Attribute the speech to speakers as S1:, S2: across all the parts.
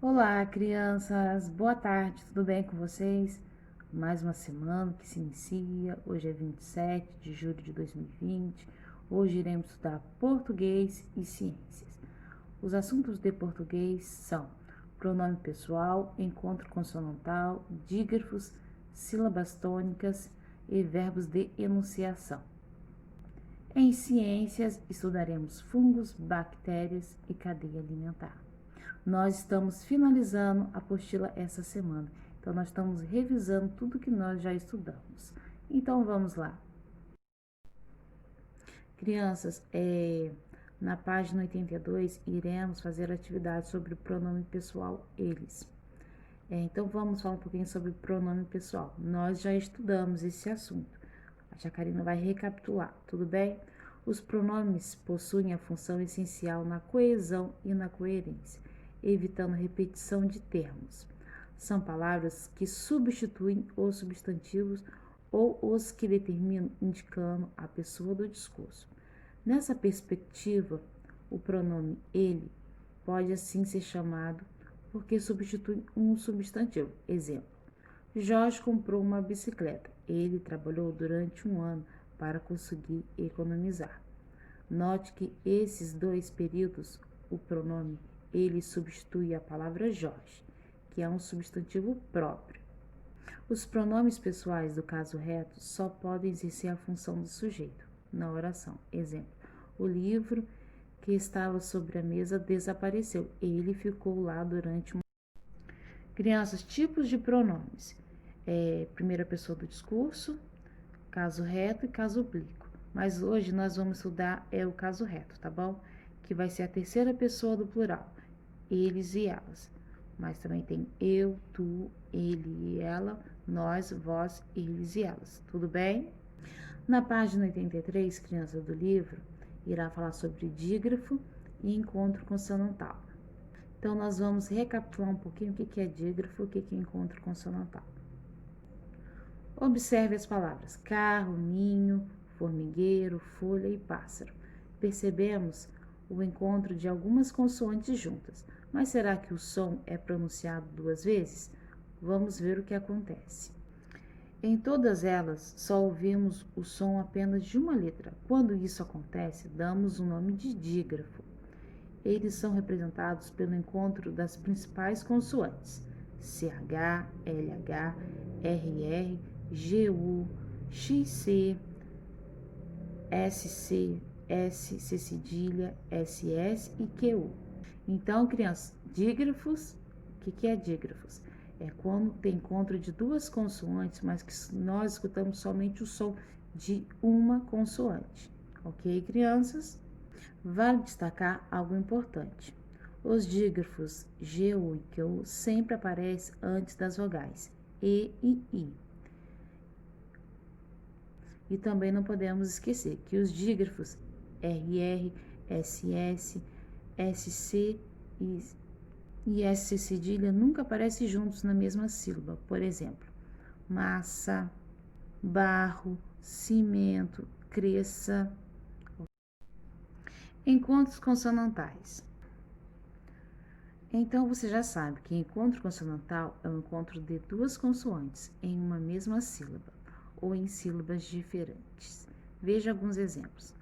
S1: Olá, crianças! Boa tarde, tudo bem com vocês? Mais uma semana que se inicia. Hoje é 27 de julho de 2020. Hoje iremos estudar português e ciências. Os assuntos de português são pronome pessoal, encontro consonantal, dígrafos, sílabas tônicas e verbos de enunciação. Em ciências, estudaremos fungos, bactérias e cadeia alimentar. Nós estamos finalizando a apostila essa semana, então nós estamos revisando tudo que nós já estudamos. Então vamos lá. Crianças, na página 82 iremos fazer atividade sobre o pronome pessoal eles. Então vamos falar um pouquinho sobre o pronome pessoal. Nós já estudamos esse assunto. A Jacarina vai recapitular, tudo bem? Os pronomes possuem a função essencial na coesão e na coerência, evitando repetição de termos. São palavras que substituem os substantivos ou os que determinam, indicando a pessoa do discurso. Nessa perspectiva, o pronome ele pode assim ser chamado porque substitui um substantivo. Exemplo: Jorge comprou uma bicicleta. Ele trabalhou durante um ano para conseguir economizar. Note que esses dois períodos, o pronome ele substitui a palavra Jorge, que é um substantivo próprio. Os pronomes pessoais do caso reto só podem exercer a função do sujeito na oração. Exemplo: o livro que estava sobre a mesa desapareceu. Ele ficou lá durante um. Crianças, tipos de pronomes: primeira pessoa do discurso, caso reto e caso oblíquo. Mas hoje nós vamos estudar o caso reto, tá bom? Que vai ser a terceira pessoa do plural, eles e elas. Mas também tem eu, tu, ele e ela, nós, vós, eles e elas. Tudo bem? Na página 83, criança do livro, irá falar sobre dígrafo e encontro consonantal. Então, nós vamos recapitular um pouquinho o que é dígrafo e o que é encontro consonantal. Observe as palavras carro, ninho, formigueiro, folha e pássaro. Percebemos o encontro de algumas consoantes juntas, mas será que o som é pronunciado duas vezes? Vamos ver o que acontece. Em todas elas, só ouvimos o som apenas de uma letra. Quando isso acontece, damos o nome de dígrafo. Eles são representados pelo encontro das principais consoantes: CH, LH, RR, GU, XC, SC, S, C cedilha, SS e QU. Então, crianças, dígrafos, o que é dígrafos? É quando tem encontro de duas consoantes, mas que nós escutamos somente o som de uma consoante. Ok, crianças? Vale destacar algo importante. Os dígrafos GU e QU sempre aparecem antes das vogais E e I. E também não podemos esquecer que os dígrafos RR, SS, SC e SC cedilha nunca aparecem juntos na mesma sílaba. Por exemplo, massa, barro, cimento, cresça. Encontros consonantais. Então você já sabe que encontro consonantal é o encontro de duas consoantes em uma mesma sílaba ou em sílabas diferentes. Veja alguns exemplos: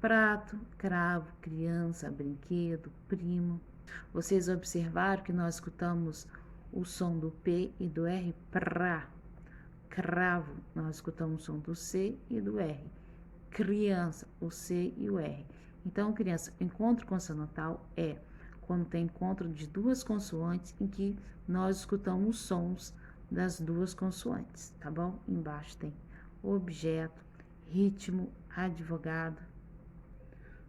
S1: prato, cravo, criança, brinquedo, primo. Vocês observaram que nós escutamos o som do P e do R, pra. Cravo, nós escutamos o som do C e do R. Criança, o C e o R. Então, criança, encontro consonantal é quando tem encontro de duas consoantes em que nós escutamos os sons das duas consoantes, tá bom? Embaixo tem objeto, ritmo, advogado.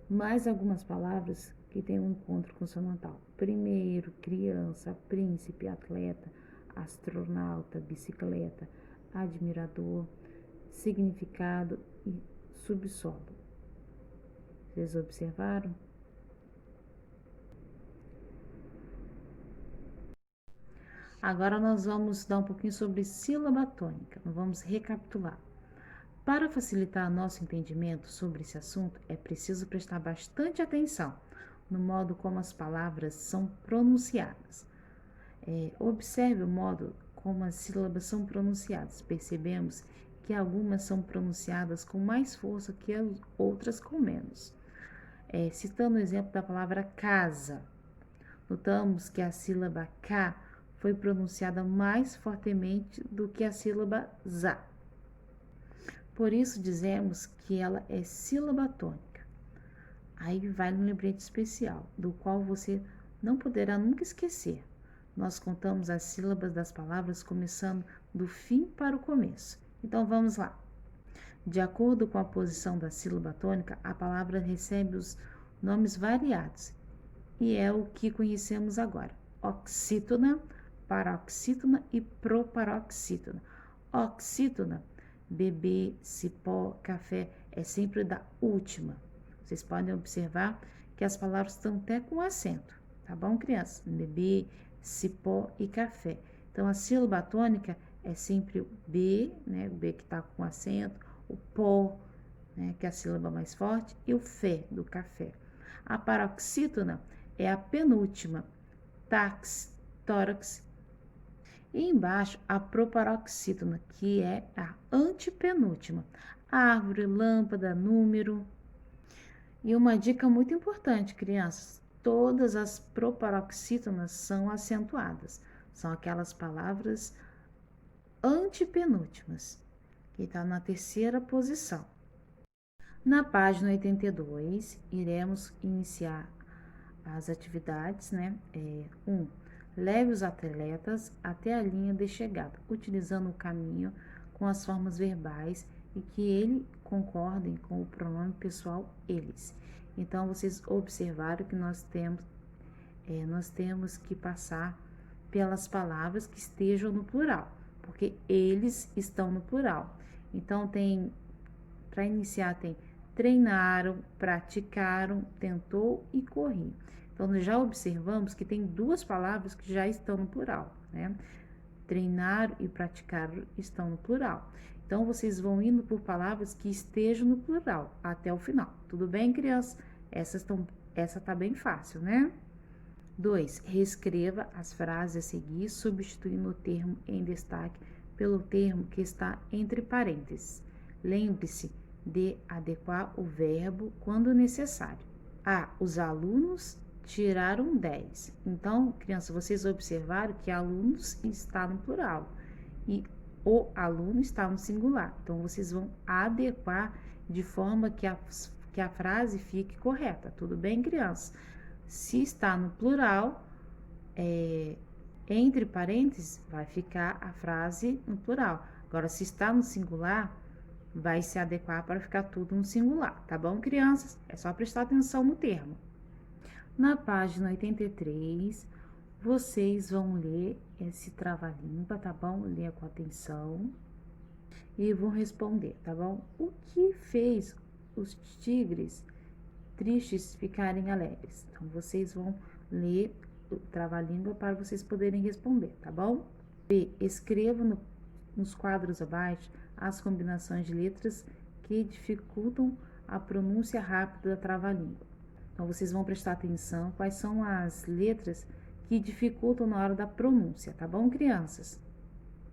S1: Mais algumas palavras que têm um encontro consonantal: primeiro, criança, príncipe, atleta, astronauta, bicicleta, admirador, significado e subsolo. Vocês observaram? Agora nós vamos estudar um pouquinho sobre sílaba tônica. Vamos recapitular. Para facilitar nosso entendimento sobre esse assunto, é preciso prestar bastante atenção no modo como as palavras são pronunciadas. Observe o modo como as sílabas são pronunciadas. Percebemos que algumas são pronunciadas com mais força que as outras com menos. Citando o exemplo da palavra casa, notamos que a sílaba K foi pronunciada mais fortemente do que a sílaba ZA. Por isso dizemos que ela é sílaba tônica. Aí vai um lembrete especial, do qual você não poderá nunca esquecer. Nós contamos as sílabas das palavras começando do fim para o começo. Então vamos lá. De acordo com a posição da sílaba tônica, a palavra recebe os nomes variados e é o que conhecemos agora: oxítona, paroxítona e proparoxítona. Oxítona, bebê, cipó, café, é sempre da última. Vocês podem observar que as palavras estão até com acento, tá bom, crianças? Bebê, cipó e café. Então, a sílaba tônica é sempre o B, né? O B que está com acento, o pó, né? Que é a sílaba mais forte, e o fé, do café. A paroxítona é a penúltima, tax, tórax. E embaixo, a proparoxítona, que é a antepenúltima, árvore, lâmpada, número. E uma dica muito importante, crianças: todas as proparoxítonas são acentuadas. São aquelas palavras antepenúltimas, que está na terceira posição. Na página 82, iremos iniciar as atividades, né? 1. Leve os atletas até a linha de chegada, utilizando o caminho com as formas verbais e que ele concordem com o pronome pessoal eles. Então, vocês observaram que nós temos que passar pelas palavras que estejam no plural, porque eles estão no plural. Então, para iniciar, tem treinaram, praticaram, tentou e corri. Então, nós já observamos que tem duas palavras que já estão no plural, né? Treinar e praticar estão no plural. Então, vocês vão indo por palavras que estejam no plural até o final. Tudo bem, crianças? Essa tá bem fácil, né? 2. Reescreva as frases a seguir, substituindo o termo em destaque pelo termo que está entre parênteses. Lembre-se de adequar o verbo quando necessário. Os alunos tiraram 10. Então, crianças, vocês observaram que alunos está no plural e o aluno está no singular. Então, vocês vão adequar de forma que a frase fique correta. Tudo bem, crianças? Se está no plural, entre parênteses, vai ficar a frase no plural. Agora, se está no singular, vai se adequar para ficar tudo no singular, tá bom, crianças? É só prestar atenção no termo. Na página 83, vocês vão ler esse trava-língua, tá bom? Leia com atenção e vão responder, tá bom? O que fez os tigres tristes ficarem alegres? Então, vocês vão ler o trava-língua para vocês poderem responder, tá bom? B. Escreva nos quadros abaixo as combinações de letras que dificultam a pronúncia rápida da trava-língua. Então, vocês vão prestar atenção quais são as letras que dificultam na hora da pronúncia, tá bom, crianças?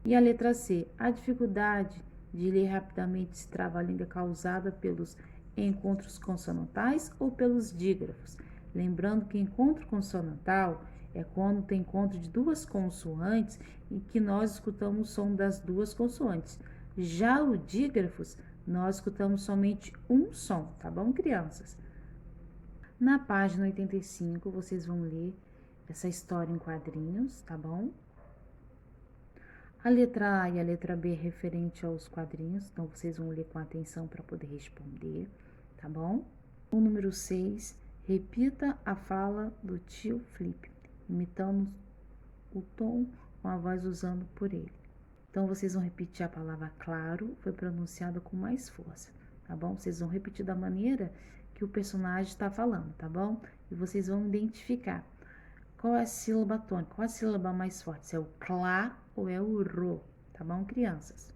S1: E a letra C, a dificuldade de ler rapidamente esse trava-língua causada pelos encontros consonantais ou pelos dígrafos. Lembrando que encontro consonantal é quando tem encontro de duas consoantes e que nós escutamos o som das duas consoantes. Já o dígrafos, nós escutamos somente um som, tá bom, crianças? Na página 85, vocês vão ler essa história em quadrinhos, tá bom? A letra A e a letra B é referente aos quadrinhos, então vocês vão ler com atenção para poder responder, tá bom? O número 6, repita a fala do tio Flip, imitando o tom com a voz usando por ele. Então, vocês vão repetir a palavra claro, foi pronunciada com mais força, tá bom? Vocês vão repetir da maneira que o personagem está falando, tá bom? E vocês vão identificar qual é a sílaba tônica, qual é a sílaba mais forte, se é o clá ou é o ro, tá bom, crianças?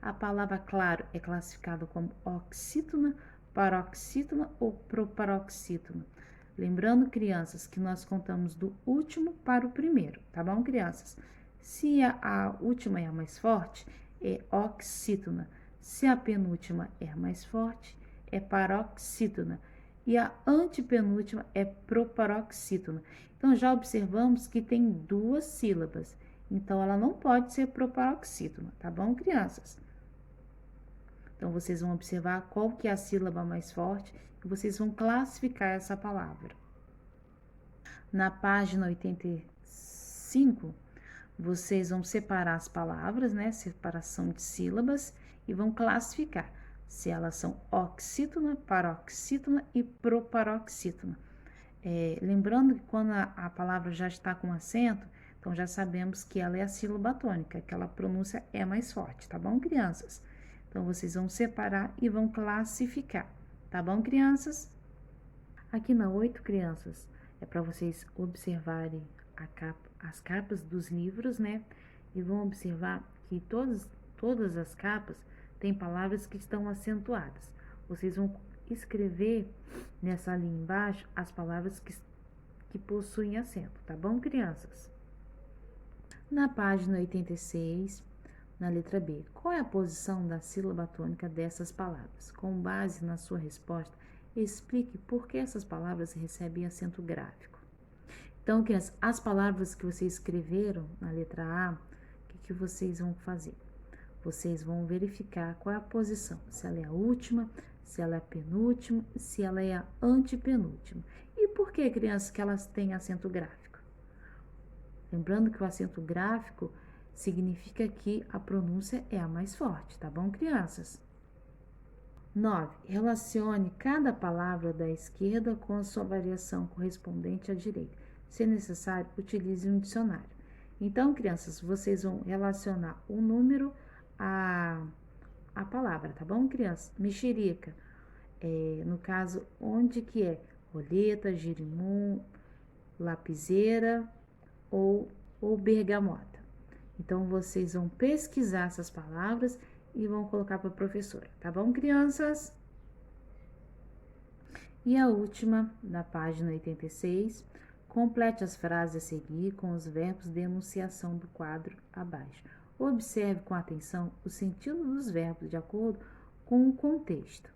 S1: A palavra claro é classificada como oxítona, paroxítona ou proparoxítona. Lembrando, crianças, que nós contamos do último para o primeiro, tá bom, crianças? Se a última é a mais forte, é oxítona. Se a penúltima é a mais forte, é paroxítona. E a antepenúltima é proparoxítona. Então, já observamos que tem duas sílabas. Então, ela não pode ser proparoxítona, tá bom, crianças? Então, vocês vão observar qual que é a sílaba mais forte e vocês vão classificar essa palavra. Na página 85, vocês vão separar as palavras, né? Separação de sílabas e vão classificar se elas são oxítona, paroxítona e proparoxítona. Lembrando que quando a palavra já está com acento, então já sabemos que ela é a sílaba tônica, aquela pronúncia é mais forte, tá bom, crianças? Então, vocês vão separar e vão classificar, tá bom, crianças? Aqui na 8, crianças, é para vocês observarem as capas dos livros, né? E vão observar que todas as capas têm palavras que estão acentuadas. Vocês vão escrever nessa linha embaixo as palavras que possuem acento, tá bom, crianças? Na página 86, na letra B, qual é a posição da sílaba tônica dessas palavras? Com base na sua resposta, explique por que essas palavras recebem acento gráfico. Então, crianças, as palavras que vocês escreveram na letra A, o que vocês vão fazer? Vocês vão verificar qual é a posição, se ela é a última, se ela é a penúltima, se ela é a antepenúltima. E por que, crianças, que elas têm acento gráfico? Lembrando que o acento gráfico significa que a pronúncia é a mais forte, tá bom, crianças? 9. Relacione cada palavra da esquerda com a sua variação correspondente à direita. Se necessário, utilize um dicionário. Então, crianças, vocês vão relacionar o número à palavra, tá bom, crianças? Mexerica, no caso, onde que é? Roleta, girimum, lapiseira ou bergamota. Então, vocês vão pesquisar essas palavras e vão colocar para a professora, tá bom, crianças? E a última, na página 86, complete as frases a seguir com os verbos de enunciação do quadro abaixo. Observe com atenção o sentido dos verbos de acordo com o contexto.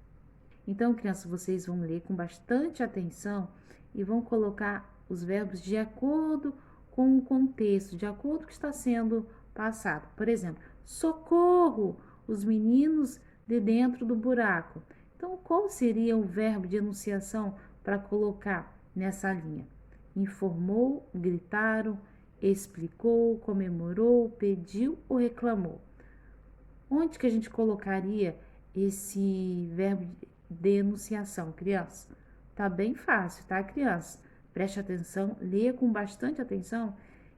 S1: Então, crianças, vocês vão ler com bastante atenção e vão colocar os verbos de acordo com o contexto, de acordo com o que está sendo passado. Por exemplo, socorro, os meninos de dentro do buraco. Então, qual seria o verbo de enunciação para colocar nessa linha? Informou, gritaram, explicou, comemorou, pediu ou reclamou? Onde que a gente colocaria esse verbo de enunciação, criança? Tá bem fácil, tá, criança? Preste atenção, leia com bastante atenção,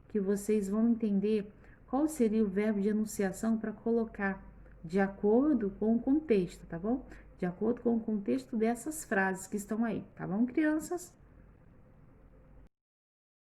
S1: que vocês vão entender qual seria o verbo de enunciação para colocar de acordo com o contexto, tá bom? De acordo com o contexto dessas frases que estão aí, tá bom, crianças?